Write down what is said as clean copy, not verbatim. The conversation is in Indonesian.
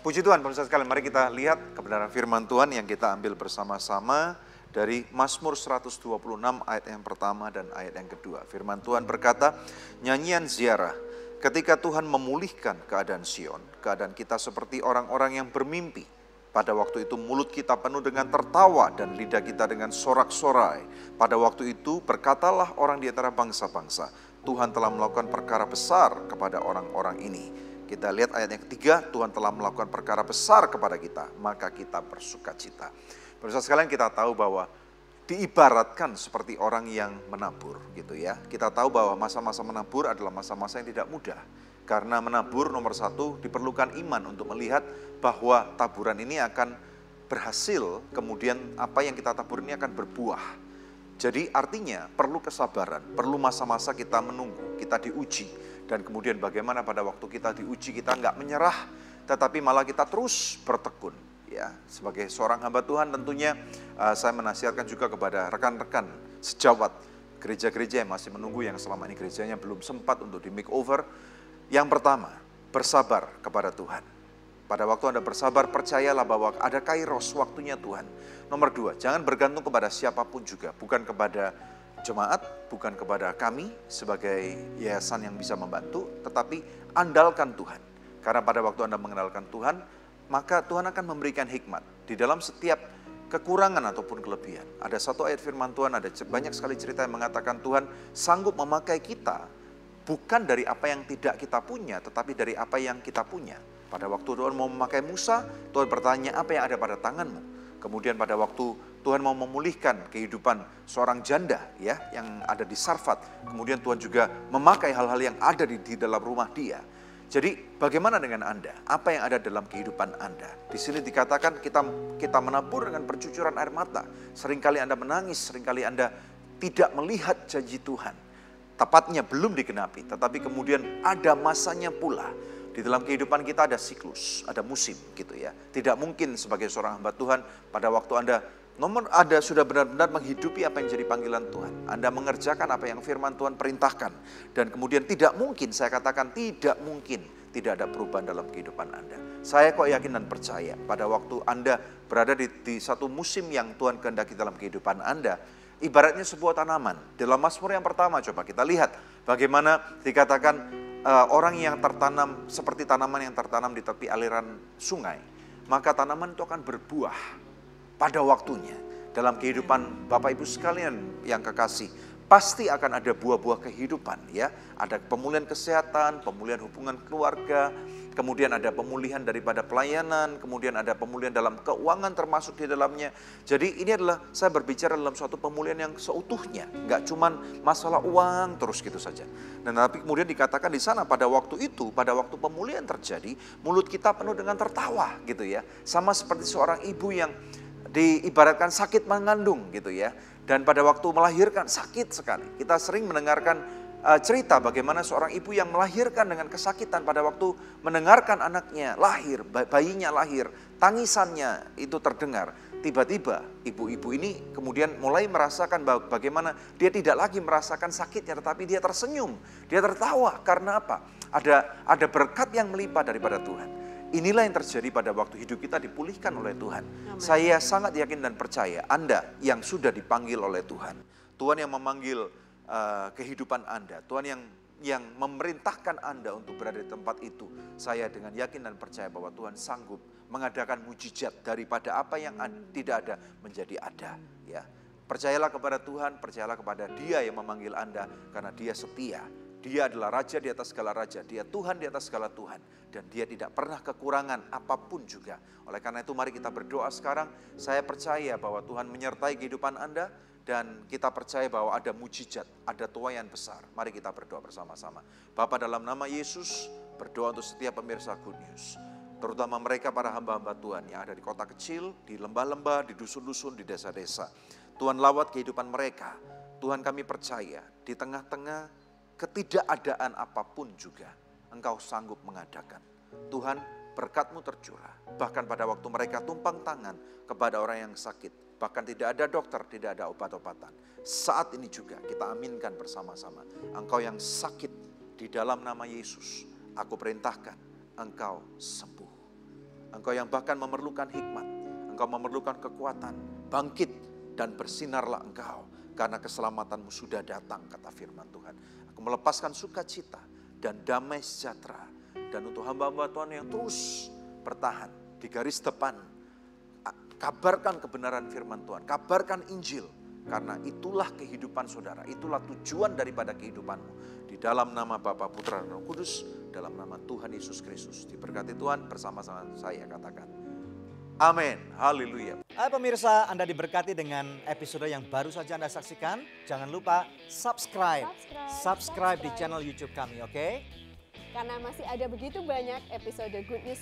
Puji Tuhan, pemirsa sekalian, mari kita lihat kebenaran firman Tuhan yang kita ambil bersama-sama dari Mazmur 126 ayat yang pertama dan ayat yang kedua. Firman Tuhan berkata, nyanyian ziarah, ketika Tuhan memulihkan keadaan Sion, keadaan kita seperti orang-orang yang bermimpi. Pada waktu itu mulut kita penuh dengan tertawa dan lidah kita dengan sorak-sorai. Pada waktu itu berkatalah orang di antara bangsa-bangsa, Tuhan telah melakukan perkara besar kepada orang-orang ini. Kita lihat ayat yang ketiga, Tuhan telah melakukan perkara besar kepada kita, maka kita bersuka cita. Pemirsa sekalian, kita tahu bahwa diibaratkan seperti orang yang menabur gitu ya. Kita tahu bahwa masa-masa menabur adalah masa-masa yang tidak mudah. Karena menabur nomor satu diperlukan iman untuk melihat bahwa taburan ini akan berhasil, kemudian apa yang kita tabur ini akan berbuah. Jadi artinya perlu kesabaran, perlu masa-masa kita menunggu, kita diuji. Dan kemudian bagaimana pada waktu kita diuji kita nggak menyerah, tetapi malah kita terus bertekun. Ya, sebagai seorang hamba Tuhan tentunya saya menasihatkan juga kepada rekan-rekan sejawat gereja-gereja yang masih menunggu, yang selama ini gerejanya belum sempat untuk di makeover. Yang pertama, bersabar kepada Tuhan. Pada waktu Anda bersabar, percayalah bahwa ada kairos waktunya Tuhan. Nomor dua, jangan bergantung kepada siapapun juga, bukan kepada jemaat, bukan kepada kami sebagai yayasan yang bisa membantu, tetapi andalkan Tuhan. Karena pada waktu Anda mengenalkan Tuhan, maka Tuhan akan memberikan hikmat di dalam setiap kekurangan ataupun kelebihan. Ada satu ayat firman Tuhan, ada banyak sekali cerita yang mengatakan Tuhan sanggup memakai kita bukan dari apa yang tidak kita punya, tetapi dari apa yang kita punya. Pada waktu Tuhan mau memakai Musa, Tuhan bertanya, apa yang ada pada tanganmu? Kemudian pada waktu Tuhan mau memulihkan kehidupan seorang janda ya yang ada di Sarfat, kemudian Tuhan juga memakai hal-hal yang ada di dalam rumah dia. Jadi bagaimana dengan Anda? Apa yang ada dalam kehidupan Anda? Di sini dikatakan kita menabur dengan percucuran air mata. Seringkali Anda menangis, seringkali Anda tidak melihat janji Tuhan. Tepatnya belum digenapi, tetapi kemudian ada masanya pula. Di dalam kehidupan kita ada siklus, ada musim gitu ya. Tidak mungkin sebagai seorang hamba Tuhan pada waktu Anda sudah benar-benar menghidupi apa yang jadi panggilan Tuhan. Anda mengerjakan apa yang firman Tuhan perintahkan. Dan kemudian tidak mungkin, saya katakan tidak mungkin tidak ada perubahan dalam kehidupan Anda. Saya kok yakin dan percaya pada waktu Anda berada di satu musim yang Tuhan kehendaki dalam kehidupan Anda, ibaratnya sebuah tanaman. Dalam Mazmur yang pertama coba kita lihat bagaimana dikatakan orang yang tertanam seperti tanaman yang tertanam di tepi aliran sungai, maka tanaman itu akan berbuah pada waktunya. Dalam kehidupan Bapak Ibu sekalian yang kekasih, pasti akan ada buah-buah kehidupan ya. Ada pemulihan kesehatan, pemulihan hubungan keluarga, kemudian ada pemulihan daripada pelayanan, kemudian ada pemulihan dalam keuangan termasuk di dalamnya. Jadi ini adalah saya berbicara dalam suatu pemulihan yang seutuhnya, nggak cuman masalah uang terus gitu saja. Dan tapi kemudian dikatakan di sana pada waktu itu, pada waktu pemulihan terjadi, mulut kita penuh dengan tertawa gitu ya. Sama seperti seorang ibu yang diibaratkan sakit mengandung gitu ya. Dan pada waktu melahirkan sakit sekali. Kita sering mendengarkan cerita bagaimana seorang ibu yang melahirkan dengan kesakitan pada waktu mendengarkan anaknya lahir, bayinya lahir, tangisannya itu terdengar. Tiba-tiba ibu-ibu ini kemudian mulai merasakan bagaimana dia tidak lagi merasakan sakitnya, tetapi dia tersenyum, dia tertawa. Karena apa? Ada berkat yang melimpah daripada Tuhan. Inilah yang terjadi pada waktu hidup kita dipulihkan oleh Tuhan. Amen. Saya sangat yakin dan percaya Anda yang sudah dipanggil oleh Tuhan. Tuhan yang memanggil kehidupan Anda. Tuhan yang memerintahkan Anda untuk berada di tempat itu. Saya dengan yakin dan percaya bahwa Tuhan sanggup mengadakan mujizat daripada apa yang tidak ada menjadi ada. Ya, percayalah kepada Tuhan, percayalah kepada Dia yang memanggil Anda karena Dia setia. Dia adalah Raja di atas segala Raja, Dia Tuhan di atas segala Tuhan. Dan Dia tidak pernah kekurangan apapun juga. Oleh karena itu mari kita berdoa sekarang. Saya percaya bahwa Tuhan menyertai kehidupan Anda. Dan kita percaya bahwa ada mujizat, ada tuaian besar. Mari kita berdoa bersama-sama. Bapa, dalam nama Yesus, berdoa untuk setiap pemirsa Good News. Terutama mereka para hamba-hamba Tuhan yang ada di kota kecil, di lembah-lembah, di dusun-dusun, di desa-desa. Tuhan lawat kehidupan mereka. Tuhan kami percaya di tengah-tengah ketidakadaan apapun juga, Engkau sanggup mengadakan. Tuhan, berkat-Mu tercurah. Bahkan pada waktu mereka tumpang tangan kepada orang yang sakit. Bahkan tidak ada dokter, tidak ada obat-obatan. Saat ini juga kita aminkan bersama-sama. Engkau yang sakit di dalam nama Yesus, aku perintahkan engkau sembuh. Engkau yang bahkan memerlukan hikmat, engkau memerlukan kekuatan, bangkit dan bersinarlah engkau. Karena keselamatanmu sudah datang, kata firman Tuhan. Aku melepaskan sukacita dan damai sejahtera. Dan untuk hamba-hamba Tuhan yang terus bertahan di garis depan, kabarkan kebenaran firman Tuhan, kabarkan Injil. Karena itulah kehidupan saudara, itulah tujuan daripada kehidupanmu. Di dalam nama Bapa, Putra, dan Roh Kudus, dalam nama Tuhan Yesus Kristus. Diberkati Tuhan bersama-sama saya katakan. Amin. Haleluya. Hai pemirsa, Anda diberkati dengan episode yang baru saja Anda saksikan. Jangan lupa subscribe di channel YouTube kami, oke? Karena masih ada begitu banyak episode Good News